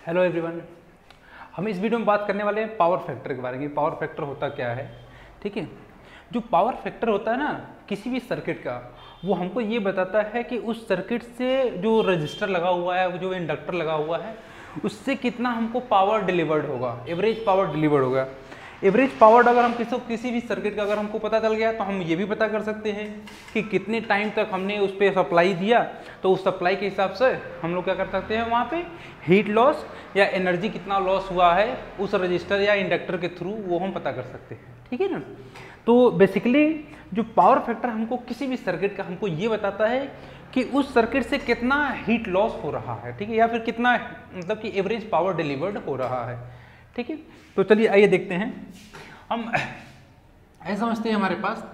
Hello everyone. हम इस video में बात करने वाले हैं पावर फैक्टर के बारे में। पावर फैक्टर होता क्या है, ठीक है। जो पावर फैक्टर होता है ना किसी भी सर्किट का, वो हमको ये बताता है कि उस सर्किट से जो रजिस्टर लगा हुआ है, जो इंडक्टर लगा हुआ है, उससे कितना हमको पावर डिलीवर्ड होगा, एवरेज पावर डिलीवर्ड होगा। एवरेज पावर अगर हम किसी भी सर्किट का अगर हमको पता चल गया तो हम ये भी पता कर सकते हैं कि कितने टाइम तक हमने उस पर सप्लाई दिया, तो उस सप्लाई के हिसाब से हम लोग क्या कर सकते हैं, वहाँ पे हीट लॉस या एनर्जी कितना लॉस हुआ है उस रजिस्टर या इंडक्टर के थ्रू वो हम पता कर सकते हैं, ठीक है ना। तो बेसिकली जो पावर फैक्टर हमको किसी भी सर्किट का हमको ये बताता है कि उस सर्किट से कितना हीट लॉस हो रहा है, ठीक है, या फिर कितना मतलब कि एवरेज पावर डिलीवर्ड हो रहा है, ठीक है। तो चलिए आइए देखते हैं। हम ऐसा समझते हैं हमारे पास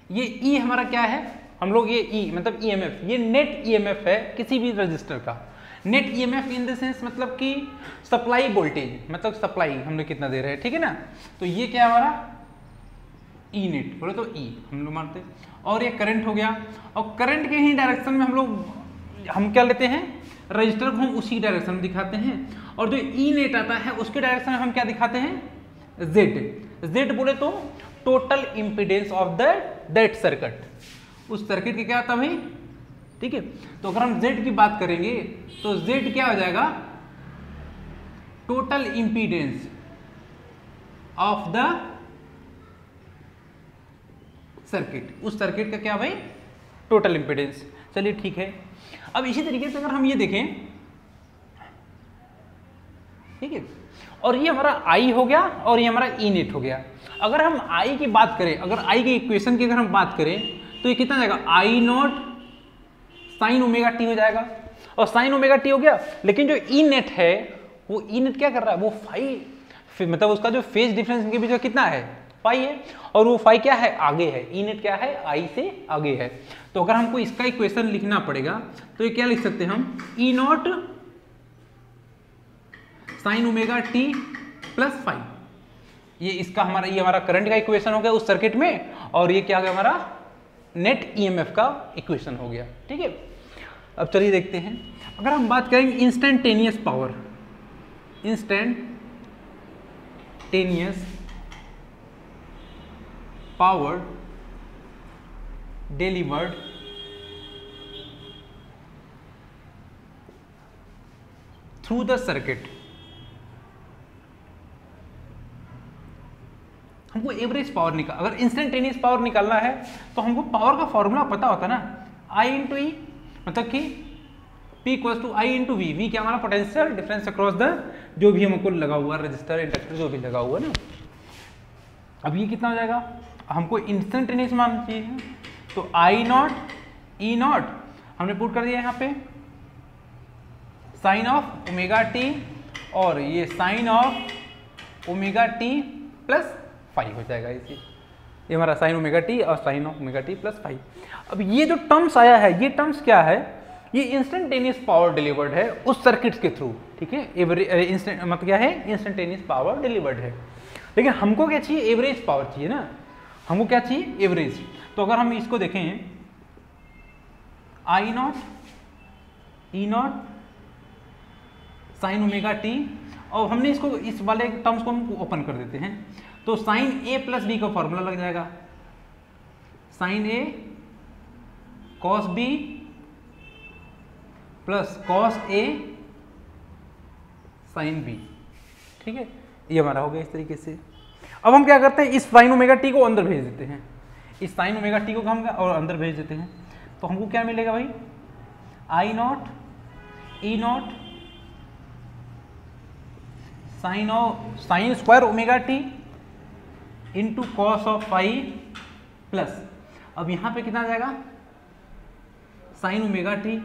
ये ई हमारा क्या है, हम लोग ये ई मतलब ईएमएफ, ये नेट ईएमएफ है किसी भी रजिस्टर का। Net EMF in the sense मतलब कि सप्लाई वोल्टेज, मतलब सप्लाई हमने कितना दे रहे हैं, ठीक है ना। तो ये क्या है हमारा ई नेट, बोले तो ई हम लोग मानते हैं। और ये करंट हो गया, और करंट के ही डायरेक्शन में हम क्या लेते हैं, रजिस्टर को हम उसी डायरेक्शन में दिखाते हैं। और जो ई नेट आता है उसके डायरेक्शन में हम क्या दिखाते हैं, जेड। जेड बोले तो total impedance of that circuit, उस सर्किट के क्या आता है भाई, ठीक है। तो अगर हम जेड की बात करेंगे तो जेड क्या हो जाएगा, total impedance of the circuit, उस सर्किट का क्या भाई, टोटल इंपीडेंस। चलिए ठीक है। अब इसी तरीके से अगर हम ये देखें, ठीक है, और ये हमारा आई हो गया और ये हमारा ई नेट हो गया। अगर हम आई की बात करें, अगर आई की इक्वेशन की अगर हम बात करें तो ये कितना जाएगा, आई नॉट साइन ओमेगा टी हो जाएगा। और साइन ओमेगा टी हो गया, लेकिन जो ई नेट है वो ई नेट क्या कर रहा है, वो फाई, मतलब उसका जो फेज डिफरेंस इनके बीच में कितना है, फाई है। और वो फाई क्या है, आगे है। ई नेट क्या है, आई से आगे है। तो अगर हमको इसका इक्वेशन लिखना पड़ेगा तो ये क्या लिख सकते हैं हम, E naught sine omega t plus phi. ये इसका हमारा, ये हमारा करंट का इक्वेशन हो गया उस सर्किट में, और ये क्या हो गया हमारा नेट ईएमएफ का इक्वेशन हो गया, ठीक है। अब चलिए देखते हैं, अगर हम बात करेंगे instantaneous power, instantaneous power delivered through the circuit, हमको एवरेज पावर अगर इंस्टेंटेनियस पावर निकालना है तो हमको पावर का फॉर्मूला पता होता है ना, आई इंटू ई, मतलब कि P equals to I into V. V क्या हमारा पोटेंशियल डिफरेंस अक्रॉस द जो भी हमको लगा हुआ है, रजिस्टर इंडक्टर जो भी लगा हुआ है ना। अब ये कितना हो जाएगा, हमको इंस्टेंटेनियस मान चाहिए, तो आई नॉट ई नॉट हमने पुट कर दिया यहाँ पे साइन ऑफ ओमेगा टी, और ये sine of omega t plus five हो जाएगा। इसी ये हमारा साइन ओमेगा टी और sine of omega t plus five. अब ये जो टर्म्स आया है, ये टर्म्स क्या है, ये इंस्टेंटेनियस पावर डिलीवर्ड है उस सर्किट के थ्रू, ठीक है। इंस्टेंट मतलब क्या है, इंस्टेंटेनियस पावर डिलीवर्ड है। लेकिन हमको क्या चाहिए, एवरेज पावर चाहिए ना, हमको क्या चाहिए, एवरेज। तो अगर हम इसको देखें, I naught E naught sine omega t, और हमने इसको इस वाले टर्म्स को हम ओपन कर देते हैं, तो साइन ए प्लस बी का फॉर्मूला लग जाएगा, sign A cos B plus cos A sine B, ठीक है। ये हमारा हो गया इस तरीके से। अब हम क्या करते हैं, इस साइन ओमेगा टी को अंदर भेज देते हैं, इस साइन ओमेगा टी को हम और अंदर भेज देते हैं, तो हमको क्या मिलेगा भाई, I naught E naught sine square omega t into cos of phi plus, अब यहां पे कितना आ जाएगा, sine omega t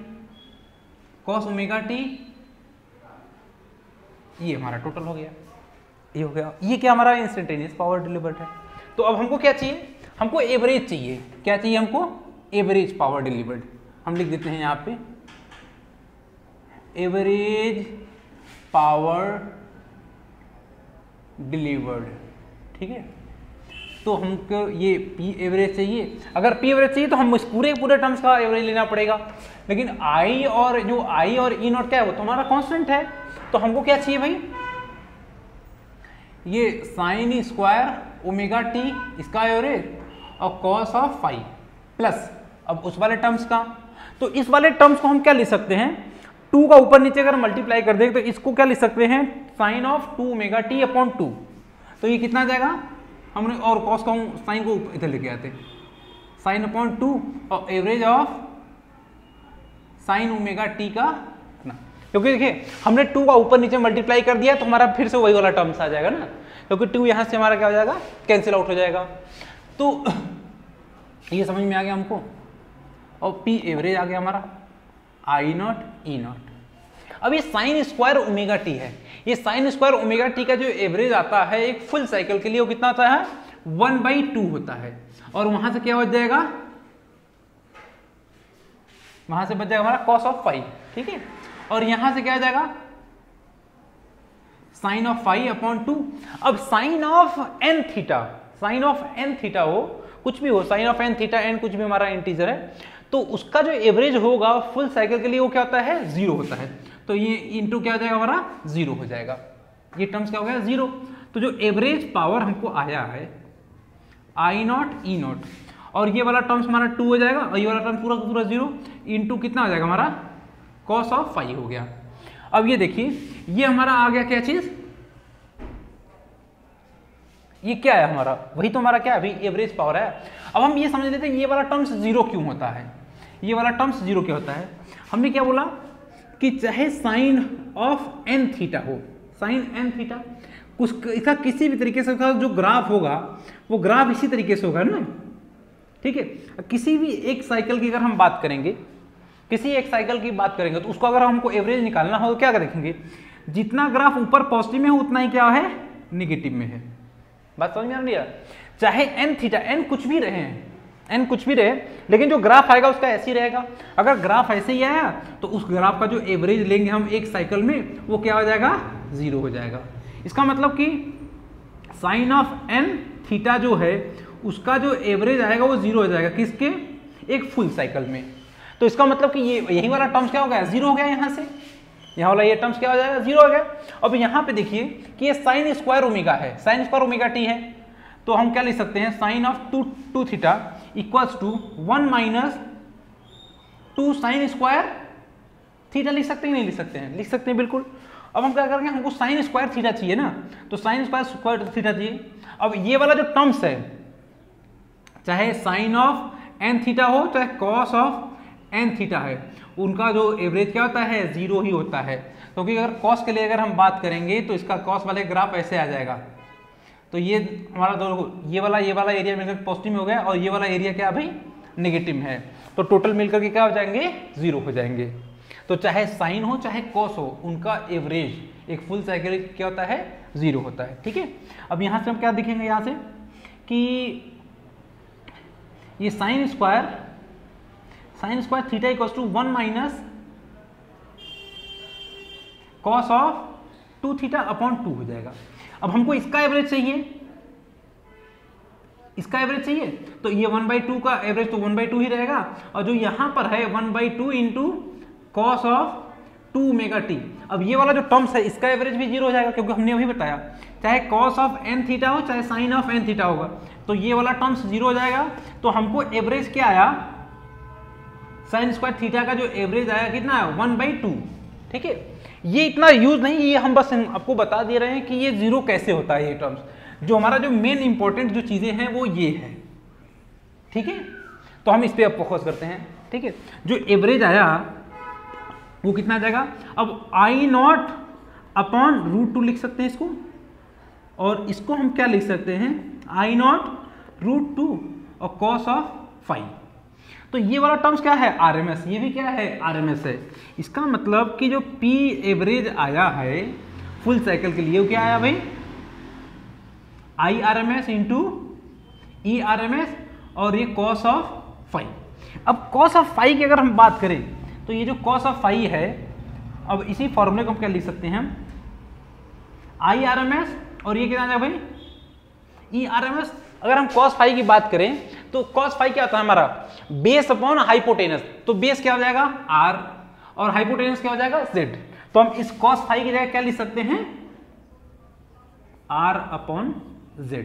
cos omega t, ये हमारा टोटल हो गया, ये हो गया। ये क्या हमारा इंस्टेंटेनियस पावर डिलीवर्ड है। तो अब हमको क्या चाहिए, हमको एवरेज चाहिए। क्या चाहिए हमको, एवरेज पावर डिलीवर्ड। हम लिख देते हैं यहाँ पे एवरेज पावर डिलीवर्ड, ठीक है। तो हमको ये पी एवरेज चाहिए। अगर पी एवरेज चाहिए तो हम इस पूरे टर्म्स का एवरेज लेना पड़ेगा, लेकिन आई और ई नॉट क्या है, वो तो हमारा कांस्टेंट है। तो हमको क्या चाहिए भाई, ये साइन स्क्वायर ओमेगा टी इसका एवरेज और कॉस ऑफ फाई प्लस अब उस वाले टर्म्स का। तो इस वाले टर्म्स को हम क्या लिख सकते हैं, 2 का ऊपर नीचे अगर मल्टीप्लाई कर दें तो इसको क्या लिख सकते हैं, sine of 2 omega t upon 2। तो ये कितना आ जाएगा, हमने और कॉस का साइन को इधर लेके आते, साइन अपॉन 2 और average of sine omega T का ना, क्योंकि देखिए हमने 2 का ऊपर नीचे मल्टीप्लाई कर दिया तो हमारा फिर से वही वाला टर्म्स आ जाएगा ना, क्योंकि 2 यहाँ से हमारा क्या हो जाएगा, कैंसिल आउट हो जाएगा। तो ये समझ में आ गया हमको, और पी एवरेज आ गया हमारा आई नॉट ई नॉट। अब ये साइन स्क्वायर ओमेगा टी है, ये साइन स्क्वायर ओमेगा टी का जो एवरेज आता है एक फुल साइकिल के लिए वो कितना आता है, 1/2 होता है। और वहां से क्या बच जाएगा, वहां से बच जाएगा हमारा कॉस ऑफ फाई, ठीक है। और यहां से क्या आ जाएगा, साइन ऑफ फाई अपॉन 2। अब sine of n theta, sine of n theta हो कुछ भी हो, sine of n theta, n कुछ भी हमारा इंटीजर है, तो उसका जो एवरेज होगा फुल साइकिल के लिए वो क्या होता है, 0 होता है। तो ये इंटू क्या हो जाएगा हमारा, 0 हो जाएगा, ये टर्म्स क्या हो गया 0। तो जो एवरेज पावर हमको आया है आई नॉट ई नॉट, और ये वाला टर्म्स हमारा 2 हो जाएगा, और ये वाला टर्म पूरा पूरा 0 इंटू कितना हो जाएगा हमारा, कॉस ऑफ फाई हो गया। अब ये देखिए ये हमारा आ गया क्या चीज, ये क्या है हमारा, वही तो हमारा क्या है अभी एवरेज पावर है। अब हम ये समझ लेते हैं ये वाला टर्म्स 0 क्यों होता है, ये वाला टर्म्स 0 क्यों होता है। हमने क्या बोला कि चाहे साइन ऑफ एन थीटा हो, साइन एन थीटा कुछ इसका किसी भी तरीके से जो ग्राफ होगा वो ग्राफ इसी तरीके से होगा ना, ठीक है। किसी भी एक साइकिल की अगर हम बात करेंगे, किसी एक साइकिल की बात करेंगे तो उसको अगर हमको एवरेज निकालना हो तो क्या देखेंगे, जितना ग्राफ ऊपर पॉजिटिव में हो उतना ही क्या है, निगेटिव में है। बात समझ में आ रही है, चाहे एन थीटा, एन कुछ भी रहे, एन कुछ भी रहे, लेकिन जो ग्राफ आएगा उसका ऐसे ही रहेगा। अगर ग्राफ ऐसे ही आया तो उस ग्राफ का जो एवरेज लेंगे हम एक साइकिल में वो क्या हो जाएगा, 0 हो जाएगा। इसका मतलब कि साइन ऑफ एन थीटा जो है उसका जो एवरेज आएगा वो 0 हो जाएगा, किसके, एक फुल साइकिल में। तो इसका मतलब कि ये यही वाला टर्म्स क्या हो गया, 0 हो गया, यहाँ से यहाँ वाला ये टर्म्स क्या हो जाएगा, 0 हो गया। अब यहाँ पे देखिए कि ये साइन स्क्वायर ओमेगा है, साइन स्क्वायर ओमेगा टी है, तो हम क्या लिख सकते हैं, sine of 2 theta equals to 1 minus 2 sine square theta. लिख सकते हैं नहीं लिख सकते हैं, लिख सकते हैं बिल्कुल। अब हम क्या करेंगे, हमको साइन स्क्वायर थीटा चाहिए ना, तो साइन स्क्वायर थीटा चाहिए। अब ये वाला जो टर्म्स है, चाहे साइन ऑफ एन थीटा हो चाहे कॉस ऑफ एन थीटा है, उनका जो एवरेज क्या होता है, 0 ही होता है। क्योंकि अगर कॉस के लिए अगर हम बात करेंगे तो इसका कॉस वाले ग्राफ ऐसे आ जाएगा, तो ये हमारा दोनों ये वाला एरिया मिलकर पॉजिटिव में हो गया और ये वाला एरिया क्या भाई नेगेटिव में है, तो टोटल मिलकर के क्या हो जाएंगे, 0 हो जाएंगे। तो चाहे साइन हो चाहे कॉस हो, उनका एवरेज एक फुल साइकिल क्या होता है, 0 होता है, ठीक है। अब यहाँ से हम क्या दिखेंगे, यहाँ से कि ये sine square theta equals to 1 minus cos of 2 theta upon 2 हो जाएगा। अब हमको इसका एवरेज चाहिए, इसका एवरेज चाहिए, तो ये 1/2 का एवरेज तो 1/2 ही रहेगा, और जो यहां पर है 1/2 into cos of 2 omega T. अब ये वाला जो टर्म्स है इसका एवरेज भी 0 हो जाएगा, क्योंकि हमने वही बताया चाहे कॉस ऑफ एन थीटा हो चाहे साइन ऑफ एन थीटा होगा, तो ये वाला टर्म्स 0 हो जाएगा। तो हमको एवरेज क्या आया, साइन स्क्वायर थीटा का जो एवरेज आया कितना है, 1/2, ठीक है। ये इतना यूज नहीं, ये हम बस आपको बता दे रहे हैं कि ये 0 कैसे होता है। ये टर्म्स जो हमारा जो मेन इंपॉर्टेंट जो चीजें हैं वो ये है, ठीक है। तो हम इस पे अब फोकस करते हैं, ठीक है। जो एवरेज आया वो कितना आ जाएगा, अब आई नॉट अपॉन √2 लिख सकते हैं इसको, और इसको हम क्या लिख सकते हैं, आई नॉट √2 और कॉस ऑफ फाई। तो ये वाला टर्म्स क्या है, आरएमएस, ये भी क्या है, आरएमएस है। इसका मतलब कि जो पी एवरेज आया है फुल साइकिल के लिए वो क्या आया भाई, आई आरएमएस इंटू ई आरएमएस, और ये कॉस ऑफ फाई। अब कॉस ऑफ फाई की अगर हम बात करें तो ये जो कॉस ऑफ फाई है, अब इसी फॉर्मूले को हम क्या लिख सकते हैं, आई आरएमएस, और ये कितना है भाई, ई आरएमएस अगर हम cos फाई की बात करें तो cos फाई क्या होता है हमारा बेस अपॉन हाइपोटेनस, तो बेस क्या हो जाएगा r और हाइपोटेनस क्या हो जाएगा z। तो हम इस cos फाई की जगह क्या लिख सकते हैं r अपॉन z।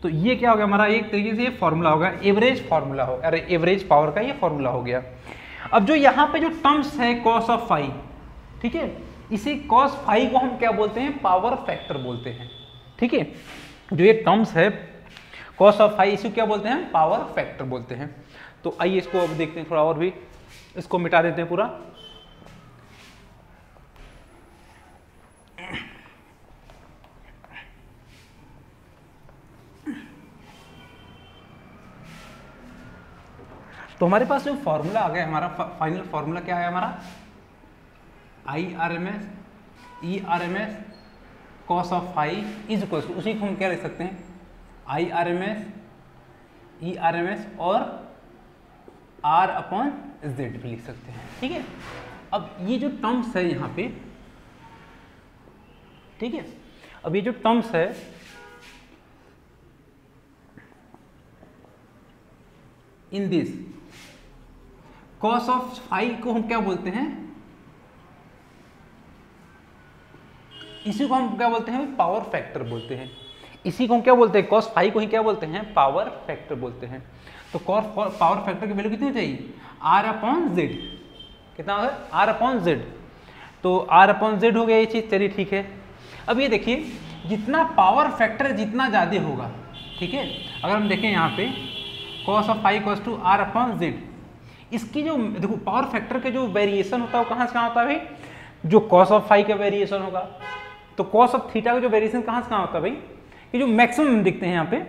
तो ये क्या हो गया हमारा एक तरीके से ये फॉर्मूला होगा, एवरेज फॉर्मूला हो, अरे एवरेज पावर का ये फॉर्मूला हो गया। अब जो यहाँ पे जो टर्म्स है cos ऑफ फाई, ठीक है, इसी cos फाई को हम क्या बोलते हैं पावर फैक्टर बोलते हैं, ठीक है। जो ये टर्म्स है cos ऑफ फाई इसी क्या बोलते हैं पावर फैक्टर बोलते हैं। तो आइए इसको अब देखते हैं थोड़ा और भी, इसको मिटा देते हैं पूरा। तो हमारे पास जो फॉर्मूला आ गया हमारा, फाइनल फॉर्मूला क्या है हमारा IRMS ERMS cos of phi is equal to, उसी को हम क्या लिख सकते हैं IRMS ERMS और R अपॉन Z भी लिख सकते हैं, ठीक है। अब ये जो टर्म्स है यहाँ पे, ठीक है, अब ये जो टर्म्स है in this cos of phi को हम क्या बोलते हैं, इसी को हम क्या बोलते हैं पावर फैक्टर बोलते हैं। इसी को हम क्या बोलते हैं cos फाई को ही क्या बोलते हैं पावर फैक्टर बोलते हैं। तो पावर फैक्टर की वैल्यू कितनी हो जाएगी R अपॉन Z, कितना है R अपॉन Z। तो R अपॉन Z हो गया ये चीज, चलिए ठीक है। अब ये देखिए जितना पावर फैक्टर जितना ज्यादा होगा, ठीक है, अगर हम देखें यहाँ पे cos of phi equals to R upon Z, इसकी जो देखो पावर फैक्टर के जो वेरिएशन होता है वो कहाँ से कहाँ होता है भाई, जो cos ऑफ फाई का वेरिएशन होगा, तो cos ऑफ थीटा का जो वेरिएशन कहाँ से कहाँ होता है भाई, ये जो मैक्सिमम दिखते हैं यहाँ पे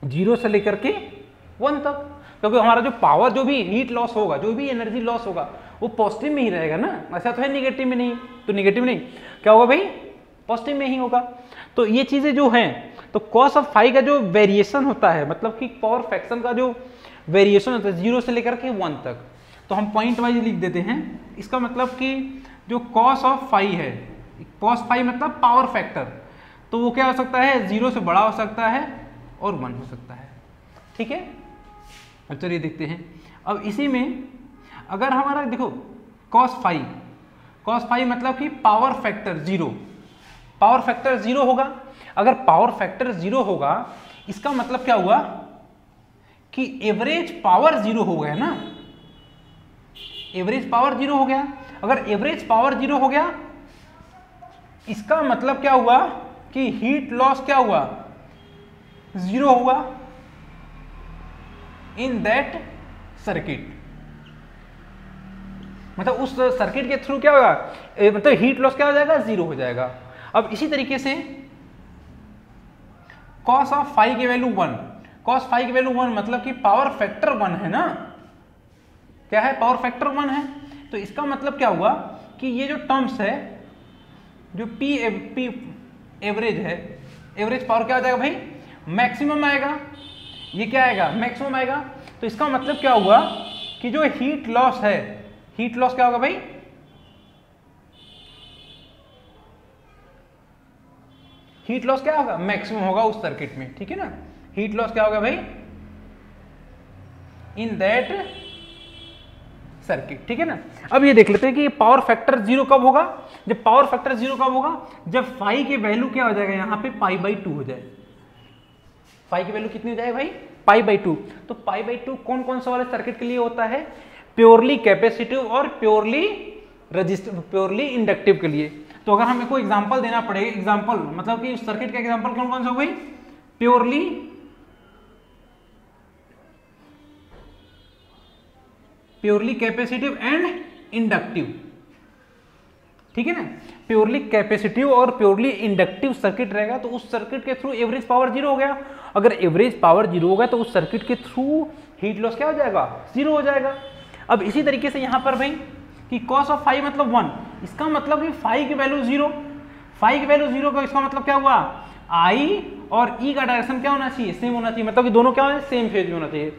0 से लेकर के 1 तक, क्योंकि हमारा जो पावर जो भी हीट लॉस होगा, जो भी एनर्जी लॉस होगा वो पॉजिटिव में ही रहेगा ना, ऐसा तो है निगेटिव में नहीं। तो निगेटिव नहीं क्या होगा भाई पॉजिटिव में ही होगा। तो ये चीजें जो हैं, तो cos ऑफ फाई का जो वेरिएशन होता है, मतलब कि पावर फैक्शन का जो वेरिएशन होता है 0 से लेकर के 1 तक, तो हम पॉइंट वाइज लिख देते हैं। इसका मतलब कि जो cos ऑफ फाई है, cos फाई मतलब पावर फैक्टर, तो वो क्या हो सकता है 0 से बड़ा हो सकता है और 1 हो सकता है, ठीक है। अब चलिए देखते हैं। अब इसी में अगर हमारा देखो cos फाई मतलब कि पावर फैक्टर 0, पावर फैक्टर 0 होगा। अगर पावर फैक्टर 0 होगा इसका मतलब क्या हुआ कि एवरेज पावर 0 हो गया ना, एवरेज पावर 0 हो गया। अगर एवरेज पावर 0 हो गया इसका मतलब क्या हुआ कि हीट लॉस क्या हुआ 0 हुआ इन दैट सर्किट, मतलब उस सर्किट के थ्रू क्या होगा, मतलब हीट लॉस क्या हो जाएगा 0 हो जाएगा। अब इसी तरीके से cos ऑफ फाई की वैल्यू 1, cos फाई की वैल्यू 1 मतलब कि पावर फैक्टर 1 है ना, क्या है पावर फैक्टर 1 है। तो इसका मतलब क्या हुआ कि ये जो टर्म्स है जो P एवरेज है, एवरेज पावर क्या हो जाएगा भाई मैक्सिमम आएगा, ये क्या आएगा मैक्सिमम आएगा। तो इसका मतलब क्या हुआ कि जो हीट लॉस है, हीट लॉस क्या होगा भाई हीट लॉस क्या होगा मैक्सिमम होगा उस सर्किट में, ठीक है ना। हीट लॉस क्या होगा भाई इन दैट सर्किट, ठीक है ना। अब ये देख लेते हैं कि पावर फैक्टर 0 कब होगा, जब पावर फैक्टर 0 कब होगा जब फाई की वैल्यू क्या हो जाएगा यहाँ पे π/2 हो जाए। फाई की वैल्यू कितनी हो जाए भाई π/2। तो π/2 कौन कौन सा वाले सर्किट के लिए होता है, प्योरली कैपेसिटिव और प्योरली रेजिस्टिव, प्योरली इंडक्टिव के लिए। तो अगर हमें कोई एग्जांपल देना पड़ेगा, एग्जांपल मतलब कि सर्किट का एग्जांपल कौन कौन सा हो भाई, प्योरली कैपेसिटिव एंड इंडक्टिव, ठीक है ना। प्योरली कैपेसिटिव और प्योरली इंडक्टिव सर्किट रहेगा तो उस सर्किट के थ्रू एवरेज पावर 0 हो गया। अगर एवरेज पावर 0 हो गया तो उस सर्किट के थ्रू हीट लॉस क्या हो जाएगा 0 हो जाएगा। अब इसी तरीके से यहाँ पर भाई कि cos ऑफ फाई मतलब 1, इसका मतलब कि फाई की वैल्यू 0, फाई की वैल्यू 0 का इसका मतलब क्या हुआ I और E का डायरेक्शन क्या होना चाहिए सेम होना चाहिए, मतलब कि दोनों क्या होना चाहिए सेम फेज में होना चाहिए।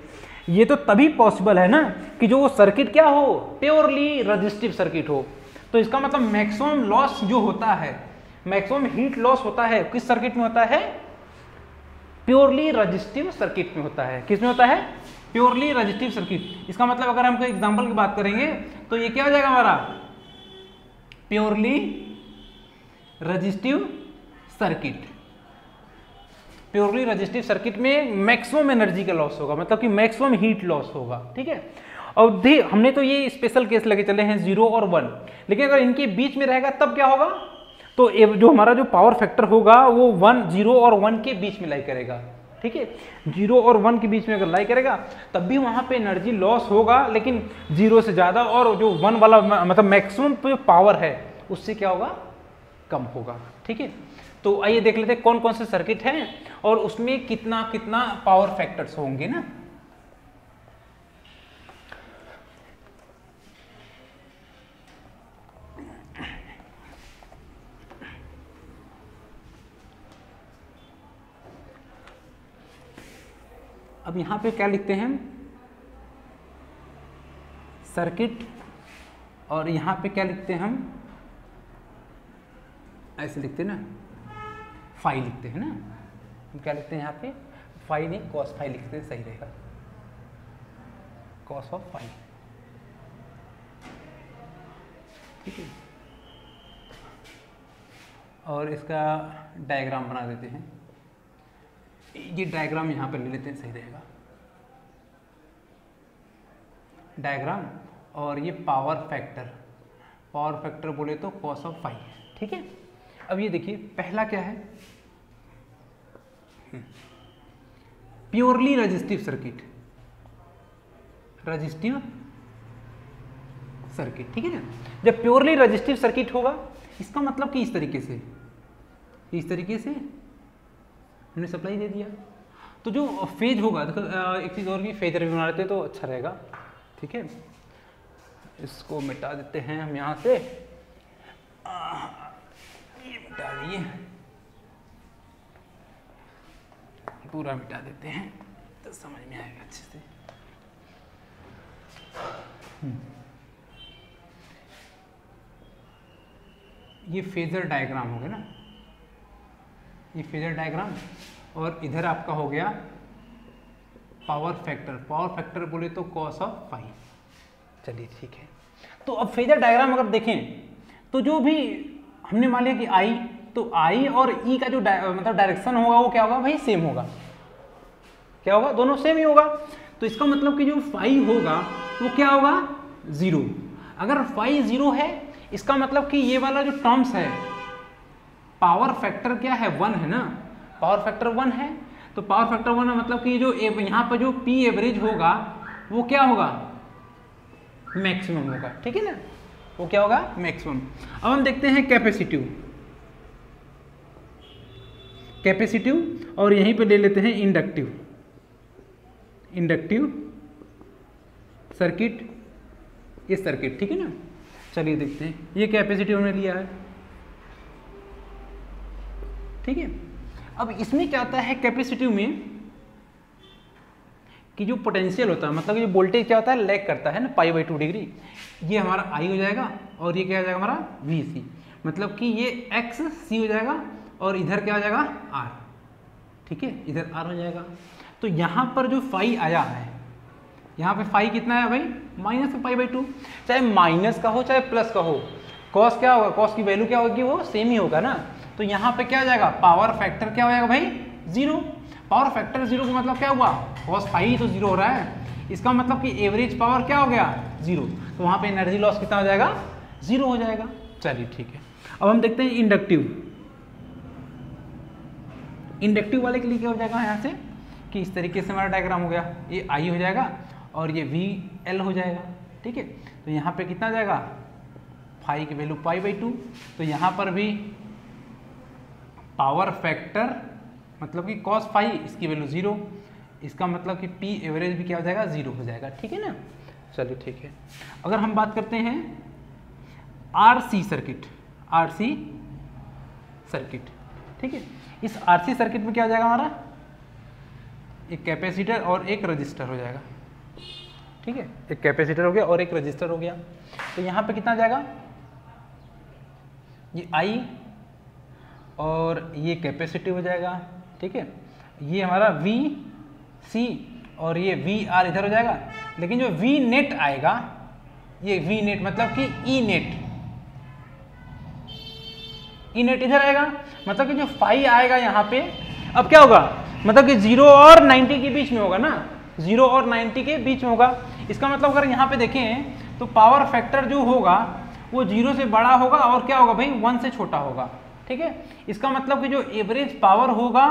ये तो तभी पॉसिबल है ना कि जो वो सर्किट क्या हो प्योरली रेजिस्टिव सर्किट हो। तो इसका मतलब मैक्सिमम लॉस जो होता है, मैक्सिमम हीट लॉस होता है किस सर्किट में होता है प्योरली रजिस्टिव सर्किट में होता है। किस में होता है? Purely resistive circuit. इसका मतलब अगर हम कोई एग्जांपल की बात करेंगे तो ये क्या हो जाएगा हमारा? Purely resistive circuit. Purely resistive circuit में मैक्सिमम एनर्जी का लॉस होगा, मतलब कि मैक्सिमम हीट लॉस होगा, ठीक है। और हमने तो ये स्पेशल केस लगे चले हैं 0 और 1, लेकिन अगर इनके बीच में रहेगा तब क्या होगा? तो जो हमारा जो पावर फैक्टर होगा वो 0 और 1 के बीच में लाई करेगा, ठीक है। 0 और 1 के बीच में अगर लाई करेगा तब भी वहां पे एनर्जी लॉस होगा, लेकिन 0 से ज्यादा, और जो 1 वाला मतलब मैक्सिमम जो पावर है उससे क्या होगा? कम होगा, ठीक है। तो आइए देख लेते हैं कौन कौन से सर्किट हैं और उसमें कितना कितना पावर फैक्टर्स होंगे ना। अब यहां पे क्या लिखते हैं? सर्किट, और यहां पे क्या लिखते हैं हम? ऐसे लिखते हैं ना, फाई लिखते हैं ना। हम क्या लिखते हैं यहाँ पे? फाई नहीं, कॉस फाई लिखते हैं, सही रहेगा, कॉस ऑफ फाई, ठीक है। और इसका डायग्राम बना देते हैं, ये डायग्राम यहाँ पर ले लेते हैं, सही रहेगा डायग्राम। और ये पावर फैक्टर, पावर फैक्टर बोले तो कॉस ऑफ फाई, ठीक है। अब ये देखिए पहला क्या है? Purely resistive circuit, resistive circuit, ठीक है ना। जब प्योरली रजिस्टिव सर्किट होगा इसका मतलब कि इस तरीके से हमने सप्लाई दे दिया, तो जो फेज होगा, देखो एक चीज और भी, फेजर भी बना लेते तो अच्छा रहेगा, ठीक है। इसको मिटा देते हैं हम यहाँ से, ये मिटा दिए, पूरा मिटा देते हैं तो समझ में आएगा अच्छे से। ये फेजर डायग्राम हो गया ना, ये फेजर डायग्राम, और इधर आपका हो गया पावर फैक्टर। पावर फैक्टर बोले तो कॉस ऑफ फाई। चलिए ठीक है। तो अब फेजर डायग्राम अगर देखें तो जो भी हमने मान लिया कि आई, तो आई और ई का जो मतलब डायरेक्शन होगा वो क्या होगा भाई? सेम होगा। क्या होगा? दोनों सेम ही होगा। तो इसका मतलब कि जो फाई होगा वो क्या होगा? 0। अगर फाई 0 है इसका मतलब कि ये वाला जो टर्म्स है, पावर फैक्टर क्या है? 1 है ना, पावर फैक्टर 1 है। तो पावर फैक्टर 1 है मतलब कि जो यहाँ पर जो पी एवरेज होगा वो क्या होगा? मैक्सिमम होगा, ठीक है ना, वो क्या होगा? मैक्सिमम। अब हम देखते हैं कैपेसिटिव, और यहीं पे ले लेते हैं इंडक्टिव सर्किट, ये सर्किट, ठीक है ना। चलिए देखते हैं, ये कैपेसिटिव हमने लिया है, ठीक है। अब इसमें क्या आता है कैपेसिटिव में कि जो पोटेंशियल होता है, मतलब ये वोल्टेज क्या होता है? लैग करता है ना π/2 डिग्री। ये हमारा I हो जाएगा और ये क्या हो जाएगा हमारा? VC, मतलब कि ये XC हो जाएगा और इधर क्या हो जाएगा? R, ठीक है, इधर R हो जाएगा। तो यहाँ पर जो फाई आया है, यहाँ पे फाई कितना है भाई? -π/2। चाहे माइनस का हो चाहे प्लस का हो, कॉस क्या होगा? कॉस की वैल्यू क्या होगी? वो सेम ही होगा ना। तो यहाँ पे क्या हो जाएगा? पावर फैक्टर क्या हो जाएगा भाई? 0। पावर फैक्टर 0 का मतलब क्या हुआ? कॉस फाई तो 0 हो रहा है, इसका मतलब कि एवरेज पावर क्या हो गया? 0। तो वहाँ पे एनर्जी लॉस कितना हो जाएगा? 0 हो जाएगा। चलिए ठीक है। अब हम देखते हैं इंडक्टिव वाले के लिए क्या हो जाएगा यहाँ से कि इस तरीके से हमारा डायग्राम हो गया, ये I हो जाएगा और ये VL हो जाएगा, ठीक है। तो यहाँ पे कितना जाएगा? फाई की वैल्यू π/2। तो यहाँ पर भी पावर फैक्टर मतलब कि कॉस फाई, इसकी वैल्यू 0, इसका मतलब कि पी एवरेज भी क्या हो जाएगा? 0 हो जाएगा, ठीक है ना। चलिए ठीक है। अगर हम बात करते हैं RC सर्किट, ठीक है। इस RC सर्किट में क्या हो जाएगा हमारा? एक कैपेसिटर और एक रजिस्टर हो जाएगा, ठीक है। एक कैपेसिटर हो गया और एक रजिस्टर हो गया। तो यहाँ पे कितना जाएगा? ये I और ये कैपेसिटी हो जाएगा, ठीक है। ये हमारा वी सी और ये वी आर इधर हो जाएगा, लेकिन जो वी नेट आएगा, ये वी नेट मतलब कि ई नेट, ई नेट इधर आएगा, मतलब कि जो फाई आएगा यहाँ पे, अब क्या होगा, मतलब कि 0 और 90 के बीच में होगा ना, 0 और 90 के बीच में होगा। इसका मतलब अगर यहाँ पे देखें तो पावर फैक्टर जो होगा वो 0 से बड़ा होगा और क्या होगा भाई, 1 से छोटा होगा। ठीक है, इसका मतलब कि जो एवरेज पावर होगा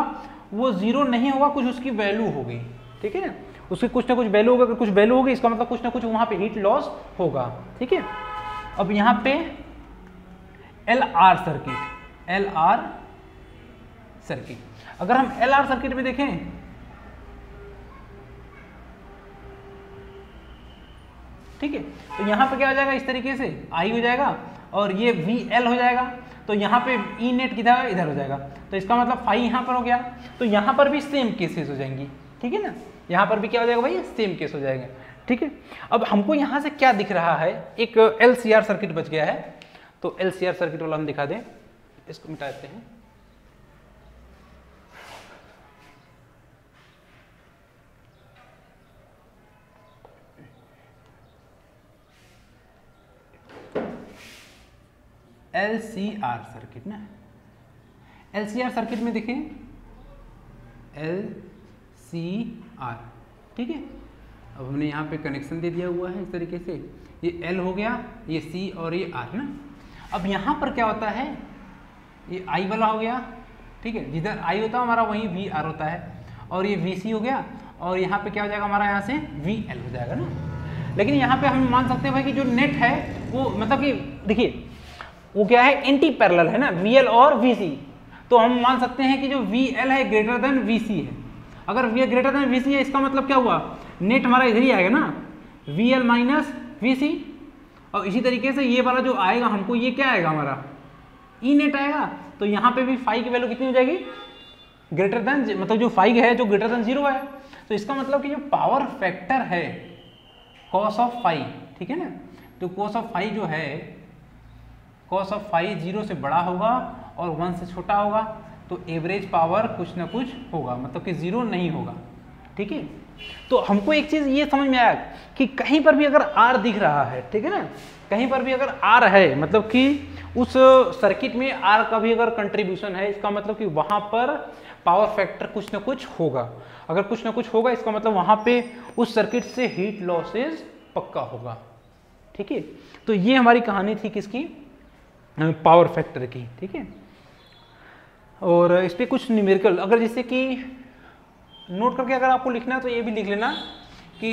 वो 0 नहीं होगा, कुछ उसकी वैल्यू होगी। ठीक है, उसकी कुछ ना कुछ वैल्यू होगा, अगर कुछ वैल्यू होगी इसका मतलब कुछ ना कुछ वहाँ पे हीट लॉस होगा। ठीक है, अब यहाँ पे L R circuit, L R circuit, अगर हम एल आर सर्किट में देखें, ठीक है, तो यहाँ पे क्या हो जाएगा, इस तरीके से आई हो जाएगा और ये वी एल हो जाएगा, तो यहाँ पे ई नेट किधर, इधर हो जाएगा, तो इसका मतलब फाई यहाँ पर हो गया, तो यहाँ पर भी सेम केसेस हो जाएंगी। ठीक है ना, यहाँ पर भी क्या हो जाएगा भाई, सेम केस हो जाएगा। ठीक है, अब हमको यहाँ से क्या दिख रहा है, एक एल सी आर सर्किट बच गया है, तो एल सी आर सर्किट वाला हम दिखा दें, इसको मिटा देते हैं। एल सी आर सर्किट ना, एल सी आर सर्किट में देखें, एल सी आर, ठीक है, अब हमने यहाँ पे कनेक्शन दे दिया हुआ है इस तरीके से, ये एल हो गया, ये सी और ये आर ना। अब यहाँ पर क्या होता है, ये आई वाला हो गया, ठीक है, जिधर आई होता है हमारा वहीं वी आर होता है, और ये वी सी हो गया, और यहाँ पे क्या हो जाएगा हमारा, यहाँ से वी एल हो जाएगा ना। लेकिन यहाँ पे हम मान सकते हैं भाई कि जो नेट है वो मतलब कि देखिए वो क्या है, एंटी पैरेलल है ना, वी एल और वी सी, तो हम मान सकते हैं कि जो वी एल है ग्रेटर देन वी सी है। अगर V L greater than V C है, इसका मतलब क्या हुआ, नेट हमारा इधर ही आएगा ना, वी एल माइनस वी सी, और इसी तरीके से ये वाला जो आएगा हमको, ये क्या आएगा हमारा, ई नेट आएगा, तो यहाँ पे भी फाई की वैल्यू कितनी हो जाएगी, ग्रेटर देन, मतलब जो फाई है जो ग्रेटर देन 0 है, तो इसका मतलब कि जो पावर फैक्टर है कॉस ऑफ फाई, ठीक है ना, तो कॉस ऑफ फाई जो है, कॉस ऑफ फाई 0 से बड़ा होगा और 1 से छोटा होगा, तो एवरेज पावर कुछ ना कुछ होगा, मतलब कि 0 नहीं होगा। ठीक है, तो हमको एक चीज ये समझ में आया कि कहीं पर भी अगर आर दिख रहा है, ठीक है ना, कहीं पर भी अगर आर है, मतलब कि उस सर्किट में आर का भी अगर कंट्रीब्यूशन है, इसका मतलब कि वहां पर पावर फैक्टर कुछ ना कुछ होगा। अगर कुछ ना कुछ होगा इसका मतलब वहां पे उस सर्किट से हीट लॉसेस पक्का होगा। ठीक है, तो ये हमारी कहानी थी किसकी, पावर फैक्टर की। ठीक है, और इस पे कुछ न्यूमेरिकल अगर जैसे कि नोट करके अगर आपको लिखना है तो ये भी लिख लेना कि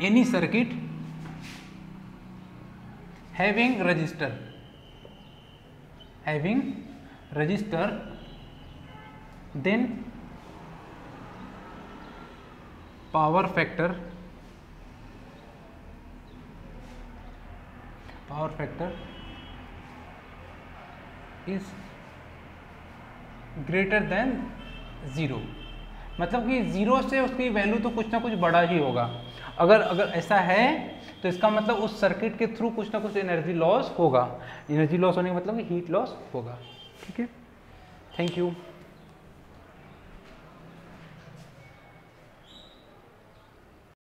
any circuit having resistor then power factor is greater than 0, मतलब कि 0 से उसकी वैल्यू तो कुछ ना कुछ बड़ा ही होगा। अगर ऐसा है तो इसका मतलब उस सर्किट के थ्रू कुछ ना कुछ एनर्जी लॉस होगा, एनर्जी लॉस होने का मतलब कि हीट लॉस होगा। ठीक है, थैंक यू।